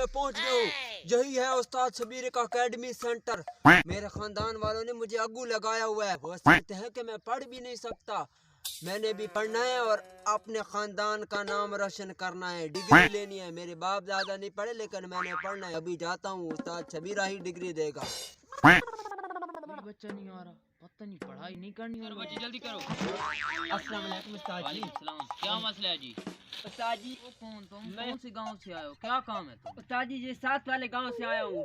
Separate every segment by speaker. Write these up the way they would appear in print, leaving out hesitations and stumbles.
Speaker 1: मैं पहुंच गया हूँ। यही है उस्ताद शबीर का अकेडमी सेंटर। मेरे खानदान वालों ने मुझे अगू लगाया हुआ है। वो सोचते हैं कि मैं पढ़ भी नहीं सकता। मैंने भी पढ़ना है और अपने खानदान का नाम रोशन करना है, डिग्री लेनी है। मेरे बाप दादा नहीं पढ़े लेकिन मैंने पढ़ना है। अभी जाता हूँ, उस्ताद शबीरा ही डिग्री देगा।
Speaker 2: बच्चा नहीं आ रहा, पता नहीं पढ़ाई नहीं करनी है।
Speaker 3: बच्चे जल्दी करो।
Speaker 1: अस्सलाम वालेकुम उस्ताद जी।
Speaker 3: वालेकुम सलाम। क्या मसला है जी?
Speaker 1: उस्ताद जी
Speaker 2: तुम कौन से गांव से आए हो, क्या काम है तुम्हें?
Speaker 1: उस्ताद जी ये साथ वाले गांव से आया हूँ।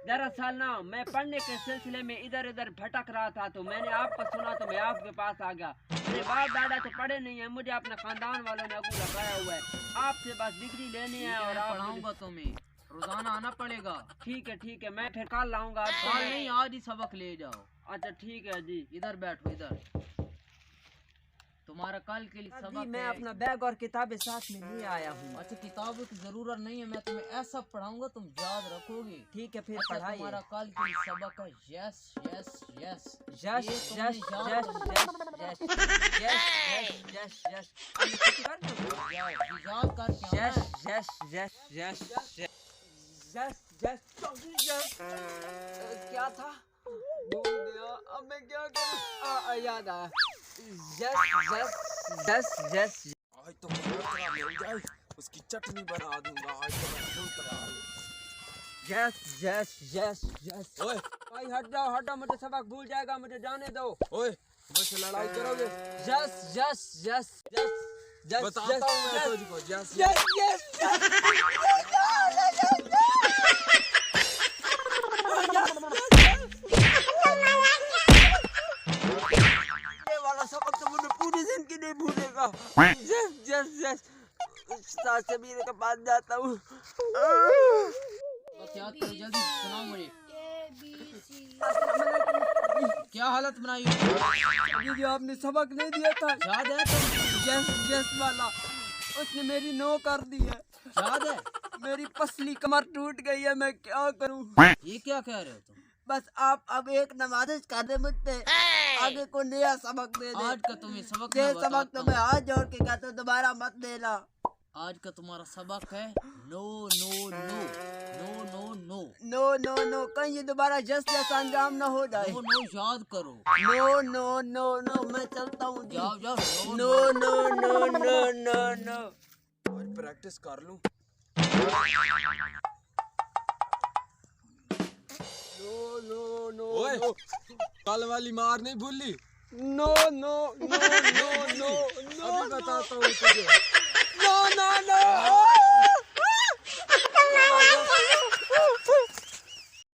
Speaker 1: दरअसल ना मैं पढ़ने के सिलसिले में इधर उधर भटक रहा था, तो मैंने आपको सुना तो मैं आपके पास आ गया। मेरे बाप दादा तो पढ़े नहीं है, मुझे अपने खानदान वालों ने अगू लगाया हुआ है। आपसे बस डिग्री लेनी है और आप
Speaker 2: पढ़ाऊंगा तुम्हें, रोजाना आना पड़ेगा।
Speaker 1: ठीक है मैं फिर कल लाऊंगा।
Speaker 2: कल नहीं, आज ही सबक ले जाओ।
Speaker 1: अच्छा ठीक है जी।
Speaker 2: इधर बैठो, इधर। तुम्हारा कल के लिए सबक
Speaker 1: मैं
Speaker 2: है।
Speaker 1: अपना बैग और किताबें साथ में नहीं आया हूँ।
Speaker 2: अच्छा, किताबों की जरूरत नहीं है, मैं तुम्हें ऐसा पढ़ाऊंगा तुम याद रखोगे।
Speaker 1: ठीक है फिर
Speaker 2: अच्छा,
Speaker 1: पढ़ाइए।
Speaker 2: तुम्हारा कल के लिए सबक है यस यस यस
Speaker 1: यस
Speaker 2: ये
Speaker 1: यस
Speaker 2: तुमने
Speaker 1: यस
Speaker 2: याद करना है।
Speaker 1: यस यस यस यस
Speaker 2: याद करके आना है।
Speaker 1: क्या था? भूल गया, अब मैं क्या करूं? याद आया।
Speaker 4: आज तो मुझे मिल जाए, उसकी चटनी बना दूंगा। आज तो मैं फुल तैयार हूँ। ओए
Speaker 1: भाई हट जाओ, मुझे सबक भूल जाएगा, मुझे जाने दो।
Speaker 4: ओए, मुझसे लड़ाई करोगे? बताता हूँ मैं तुझको।
Speaker 1: ये वाला सबक तो मुझे पूरी जिंदगी नहीं भूलेगा। उस्ताद शबीर के पास जाता हूँ।
Speaker 2: बस याद करो, जल्दी सुनाओ मुझे। क्या हालत बनाई है?
Speaker 1: ये जो आपने सबक नहीं दिया था,
Speaker 2: याद है तुम?
Speaker 1: जस वाला, उसने मेरी नो कर दी है।
Speaker 2: याद है?
Speaker 1: मेरी पसली कमर टूट गई है, मैं क्या करूं?
Speaker 2: ये क्या कह रहे हो तुम?
Speaker 1: बस आप अब एक नमाज़ कर दे मुझसे, आगे को नया सबक दे दे।
Speaker 2: आज का तुम्हें सबक
Speaker 1: ये
Speaker 2: मैं
Speaker 1: सबक
Speaker 2: बताता
Speaker 1: तो मैं
Speaker 2: हूँ।
Speaker 1: हाथ जोड़ के कहता हूँ, दोबारा मत देना।
Speaker 2: आज का तुम्हारा सबक है no no no no no no
Speaker 1: no no no, कहीं ये दोबारा जैसा अंजाम न हो जाए।
Speaker 2: नो नो याद करो।
Speaker 1: नो नो नो नो, मैं चलता हूँ जी।
Speaker 2: जाओ जाओ।
Speaker 1: No no no no no no.
Speaker 4: आज प्रैक्टिस कर लूं।
Speaker 1: नो नो
Speaker 4: ओए,
Speaker 1: नो
Speaker 4: कल वाली मार नहीं भूली?
Speaker 1: No no no no no no,
Speaker 4: अभी बताता हूँ तुझे।